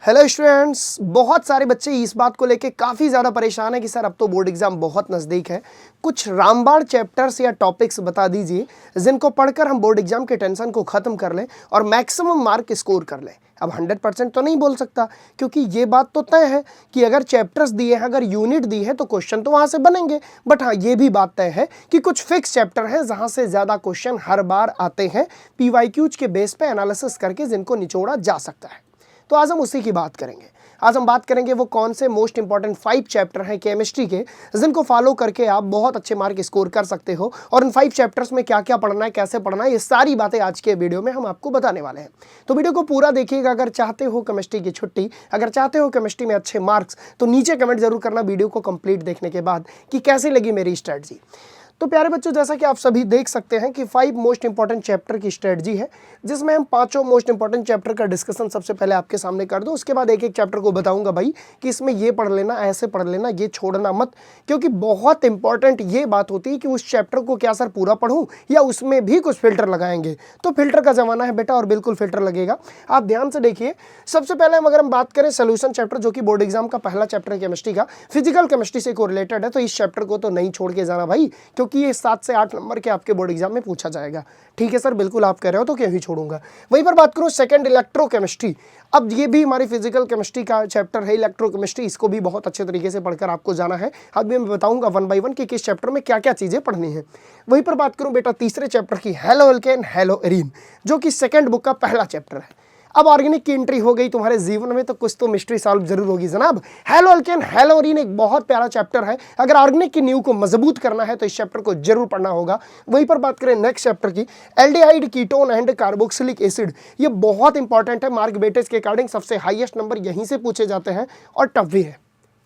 Hello students, बहुत सारे बच्चे इस बात को लेके काफ़ी ज़्यादा परेशान है कि सर अब तो बोर्ड एग्जाम बहुत नज़दीक है। कुछ रामबाण चैप्टर्स या टॉपिक्स बता दीजिए जिनको पढ़कर हम बोर्ड एग्जाम के टेंशन को ख़त्म कर लें और मैक्सिमम मार्क स्कोर कर लें। अब 100% तो नहीं बोल सकता, क्योंकि ये बात तो तय है कि अगर चैप्टर्स दिए हैं, अगर यूनिट दी है तो क्वेश्चन तो वहाँ से बनेंगे। बट हाँ, ये भी बात तय है कि कुछ फिक्स चैप्टर हैं जहाँ से ज़्यादा क्वेश्चन हर बार आते हैं PYQs के बेस पे एनालिसिस करके, जिनको निचोड़ा जा सकता है। तो आज हम उसी की बात करेंगे। आज हम बात करेंगे वो कौन से मोस्ट इंपॉर्टेंट 5 चैप्टर हैं केमिस्ट्री के जिनको फॉलो करके आप बहुत अच्छे मार्क स्कोर कर सकते हो, और इन 5 चैप्टर्स में क्या क्या पढ़ना है, कैसे पढ़ना है, ये सारी बातें आज के वीडियो में हम आपको बताने वाले हैं। तो वीडियो को पूरा देखिएगा। अगर चाहते हो केमिस्ट्री की छुट्टी, अगर चाहते हो केमिस्ट्री में अच्छे मार्क्स, तो नीचे कमेंट जरूर करना वीडियो को कंप्लीट देखने के बाद कि कैसी लगी मेरी स्ट्रेटजी। तो प्यारे बच्चों, जैसा कि आप सभी देख सकते हैं कि 5 मोस्ट इंपॉर्टेंट चैप्टर की स्ट्रेटजी है, जिसमें हम 5 मोस्ट इंपॉर्टेंट चैप्टर का डिस्कशन सबसे पहले आपके सामने कर दूं। उसके बाद एक एक चैप्टर को बताऊंगा भाई कि इसमें ये पढ़ लेना, ऐसे पढ़ लेना, ये छोड़ना मत, क्योंकि बहुत इंपॉर्टेंट ये बात होती है कि उस चैप्टर को क्या सर पूरा पढ़ूं या उसमें भी कुछ फिल्टर लगाएंगे। तो फिल्टर का जमाना है बेटा, और बिल्कुल फिल्टर लगेगा। आप ध्यान से देखिए। सबसे पहले अगर हम बात करें सोल्यूशन चैप्टर, जो कि बोर्ड एग्जाम का पहला चैप्टर है केमिस्ट्री का, फिजिकल केमिस्ट्री से कोरिलेटेड है, तो इस चैप्टर को तो नहीं छोड़ के जाना भाई, क्योंकि ये 7 से 8 नंबर के आपके बोर्ड एग्जाम में पूछा जाएगा। ठीक है सर, बिल्कुल आप कह रहे हो तो क्यों ही छोड़ूंगा। वहीं पर बात करूं सेकंड, इलेक्ट्रोकेमिस्ट्री। अब ये भी हमारी फिजिकल केमिस्ट्री का चैप्टर है, इलेक्ट्रोकेमिस्ट्री। इसको भी बहुत अच्छे तरीके से पढ़कर आपको जाना है। अब मैं बताऊंगा 1 बाय 1 कि किस चैप्टर में क्या क्या चीजें पढ़नी है। वहीं पर बात करूं बेटा तीसरे चैप्टर की, हेलो एल्केन हेलो एरीन, जो कि सेकंड बुक का पहला चैप्टर है। अब ऑर्गेनिक की एंट्री हो गई तुम्हारे जीवन में, तो कुछ तो मिस्ट्री सॉल्व जरूर होगी जनाब। हेलो एल्केन हेलो एरीन एक बहुत प्यारा चैप्टर है। अगर ऑर्गेनिक की नींव को मजबूत करना है तो इस चैप्टर को जरूर पढ़ना होगा। वहीं पर बात करें नेक्स्ट चैप्टर की, aldehyde, ketone and carboxylic acid. ये बहुत इंपॉर्टेंट है, मार्क वेटेज के अकॉर्डिंग सबसे हाईएस्ट नंबर यहीं से पूछे जाते हैं, और टफ भी है।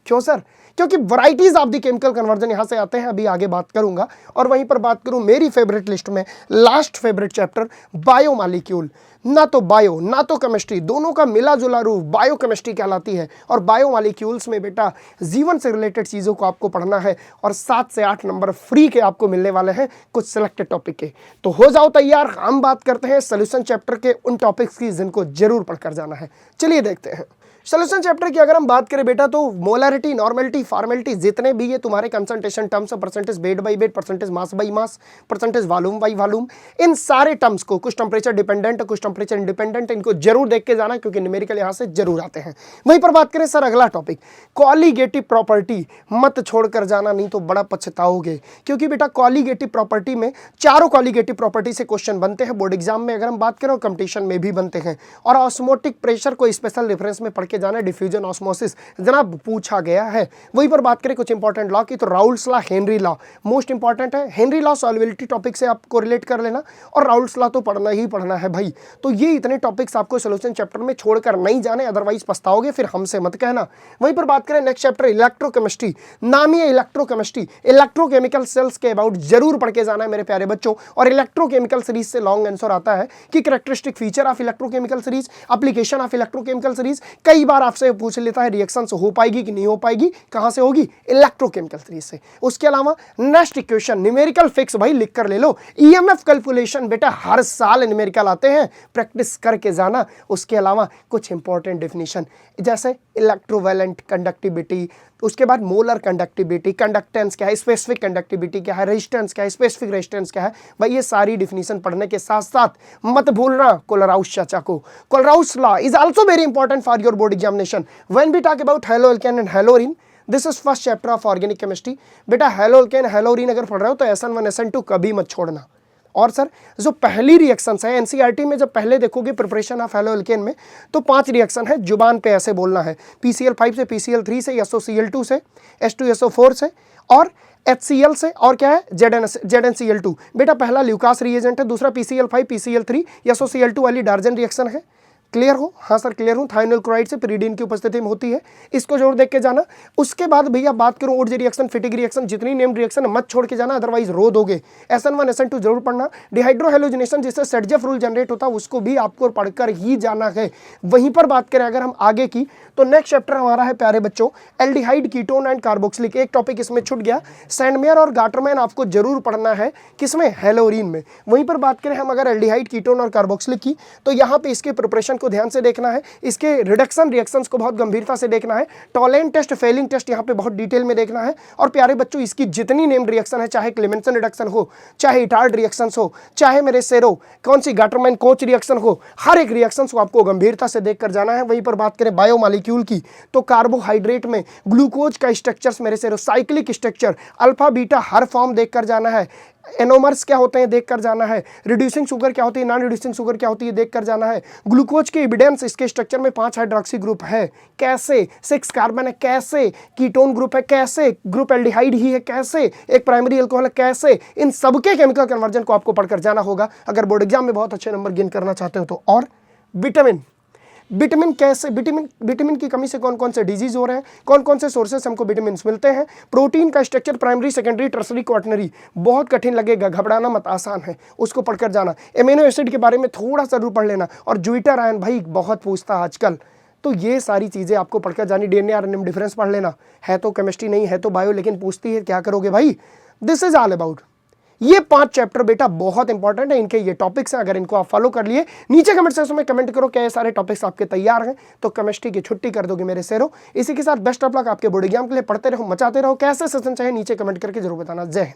क्यों सर? क्योंकि varieties of the chemical conversion यहां से आते हैं, अभी आगे बात करूंगा। और वहीं पर बात करूं मेरी फेवरेट लिस्ट में लास्ट फेवरेट चैप्टर, बायोमॉलिक्यूल। ना तो बायो ना तो केमिस्ट्री, दोनों का मिला जुला रूप बायोकेमिस्ट्री कहलाती है। और बायोमॉलिक्यूल्स में बेटा जीवन से रिलेटेड चीज़ों को आपको पढ़ना है, और 7 से 8 नंबर फ्री के आपको मिलने वाले हैं कुछ सिलेक्टेड टॉपिक के। तो हो जाओ तैयार, हम बात करते हैं सोल्यूशन चैप्टर के उन टॉपिक्स की जिनको जरूर पढ़कर जाना है। चलिए देखते हैं सोल्यूशन चैप्टर की। अगर हम बात करें बेटा तो मोलरिटी, नॉर्मेलिटी, फॉर्मेलिटी, जितने भी ये तुम्हारे concentration terms, percentage weight by weight, percentage mass by mass, percentage volume by volume, इन सारे टर्म्स को, कुछ टेम्परेचर डिपेंडेंट, कुछ टेम्परेचर इंडिपेंडेंट, इनको जरूर देख के जाना, क्योंकि न्यूमेरिकल यहाँ से जरूर आते हैं। वहीं पर बात करें सर अगला टॉपिक, कॉलीगेटिव प्रॉपर्टी। मत छोड़कर जाना, नहीं तो बड़ा पछताओगे, क्योंकि बेटा कॉलीगेटिव प्रॉपर्टी में चारों कॉलीगेटिव प्रॉपर्टी से क्वेश्चन बनते हैं बोर्ड एग्जाम में। अगर हम बात करें कंपटीशन में भी बनते हैं। और ऑस्मोटिक प्रेशर को स्पेशल रेफरेंस में पढ़ के जाना, डिफ्यूजन ऑस्मोसिस जनाब पूछा गया है। वहीं पर बात करें कुछ इंपॉर्टेंट लॉ की, तो Raoult's law, Henry law most important है। हेनरी लॉ सॉल्युबिलिटी टॉपिक से आपको रिलेट कर लेना, और राउल्ट्स लॉ तो पढ़ना ही पढ़ना है भाई। तो ये इतने टॉपिक्स आपको सोल्यूशन चैप्टर में छोड़कर नहीं जाने, अदरवाइज पछताओगे, फिर हमसे मत कहना। वहीं पर बात करें नेक्स्ट चैप्टर इलेक्ट्रोकेमिस्ट्री। नाम ही इलेक्ट्रोकेमिस्ट्री, इलेक्ट्रोकेमिकल सेल्स के अबाउट जरूर पढ़ के जाना है मेरे प्यारे बच्चों। और इलेक्ट्रोकेमिकल सीरीज से लॉन्ग आंसर आता है कि characteristic feature of electrochemical series, application of electrochemical series. कई बार आपसे पूछ लेता है रिएक्शंस हो पाएगी कि नहीं हो पाएगी, कहां से होगी? इलेक्ट्रोकेमिकल सीरीज से। उसके अलावा नेक्स्ट इक्वेशन, न्यूमेरिकल फिक्स भाई लिख कर ले लो। ईएमएफ कैलकुलेशन बेटा हर साल न्यूमेरिकल आते हैं, प्रैक्टिस करके जाना। उसके अलावा कुछ इंपॉर्टेंट डेफिनेशन जैसे इलेक्ट्रोवैलेंट कंडक्टिविटी, उसके बाद मोलर कंडक्टिविटी, कंडक्टेंस क्या है, स्पेसिफिक कंडक्टिविटी क्या है, रेजिस्टेंस क्या है, स्पेसिफिक रेजिस्टेंस क्या है, भाई ये सारी डिफिनीशन पढ़ने के साथ साथ मत भूलना कोलराउस चाचा को। Kohlrausch law is also very important for your board examination when we talk about haloalkane and haloarene. This is first chapter of organic chemistry. बेटा हेलो एल्केन हेलोरीन अगर पढ़ रहे हो तो SN1 SN2 कभी मत छोड़ना। और सर जो पहली रिएक्शंस है एनसीईआरटी में, जब पहले देखोगे प्रिपरेशन ऑफ हेलो एल्केन में, तो 5 रिएक्शन है, जुबान पे ऐसे बोलना है। PCl5 से, PCl3 से, SOCl2 से, H2SO4 से, और HCl से, और क्या है ZnCl2। बेटा पहला ल्यूकास रिएजेंट है, दूसरा PCl5 PCl3 SOCl2 वाली डार्जन रिएक्शन है। क्लियर हो? हाँ सर क्लियर हूँ। थायोनिल क्लोराइड से पिरीडीन की उपस्थिति में होती है, इसको जोड़ देख के जाना। उसके बाद भैया बात करूँ ओडजी रिएक्शन, फिटिक रिएक्शन, जितनी नेम्ड रिएक्शन मत छोड़ के जाना, अदरवाइज रो दोगे। SN1 SN2 जरूर पढ़ना। डिहाइड्रोहेलोजिनेशन जिससे सेडजेफ रूल जनरेट होता है, उसको भी आपको पढ़कर ही जाना है। वहीं पर बात करें अगर हम आगे की, तो नेक्स्ट चैप्टर हमारा है प्यारे बच्चों एल्डिहाइड, कीटोन एंड कार्बोक्सिलिक। एक टॉपिक इसमें छूट गया, सैंडमेयर और गाटरमैन आपको जरूर पढ़ना है। किसमें? हेलोरीन में। वहीं पर बात करें हम अगर एल्डिहाइड, कीटोन और कार्बोक्सिलिक की, तो यहाँ पे इसके प्रिपरेशन को ध्यान से देखना है, इसके रिडक्शन रिएक्शंस को बहुत गंभीरता से देखना है, टॉलेंट टेस्ट, फेलिंग टेस्ट यहाँ पे बहुत डिटेल में देखना है। और प्यारे बच्चों, इसकी जितनी नेम्ड रिएक्शन है, चाहे क्लेमेंसन रिडक्शन हो, चाहे इटार्ड रिएक्शंस हो, चाहे मेरे सेरो कौन सी गाटरमैन कोच रिएक्शन हो, हर एक रिएक्शन को आपको गंभीरता से देखकर जाना है। वहीं पर बात करें बायोमॉलिक्यूल की, तो कार्बोहाइड्रेट में ग्लूकोज का स्ट्रक्चर्स मेरे सेरो, साइक्लिक स्ट्रक्चर, अल्फा बीटा हर फॉर्म देखकर जाना है, एनोमर्स क्या होते हैं देखकर जाना है, रिड्यूसिंग शुगर क्या होती है, नॉन रिड्यूसिंग शुगर क्या होती है देखकर जाना है। ग्लूकोज के एविडेंस, इसके स्ट्रक्चर में 5 हाइड्रोक्सी ग्रुप है कैसे, 6 कार्बन है कैसे, कीटोन ग्रुप है कैसे, ग्रुप एल्डिहाइड ही है कैसे, एक प्राइमरी अल्कोहल है कैसे, इन सबके केमिकल कन्वर्जन को आपको पढ़कर जाना होगा अगर बोर्ड एग्जाम में बहुत अच्छे नंबर गेन करना चाहते हो तो। और विटामिन कैसे, विटामिन की कमी से कौन कौन से डिजीज हो रहे हैं, कौन कौन से सोर्सेस हमको विटामिन मिलते हैं, प्रोटीन का structure, primary, secondary, tertiary, quaternary, बहुत कठिन लगेगा, घबराना मत, आसान है, उसको पढ़कर जाना। एमिनो एसिड के बारे में थोड़ा सा जरूर पढ़ लेना, और ज्विटर आयन भाई बहुत पूछता है आजकल, तो ये सारी चीज़ें आपको पढ़कर जानी। डीएनए आरएनए डिफरेंस पढ़ लेना, है तो केमिस्ट्री नहीं है तो बायो, लेकिन पूछती है क्या करोगे भाई। दिस इज ऑल अबाउट ये 5 चैप्टर बेटा बहुत इंपॉर्टेंट है, इनके ये टॉपिक्स हैं, अगर इनको आप फॉलो कर लिए, नीचे कमेंट सेक्शन में कमेंट करो क्या ये सारे टॉपिक्स आपके तैयार हैं, तो केमिस्ट्री की छुट्टी कर दोगे मेरे शेरों। इसी के साथ बेस्ट ऑफ लक आपके बोर्ड एग्जाम के लिए, पढ़ते रहो, मचाते रहो, कैसे सेशन चाहे नीचे कमेंट करके जरूर बताना। जय हिंद।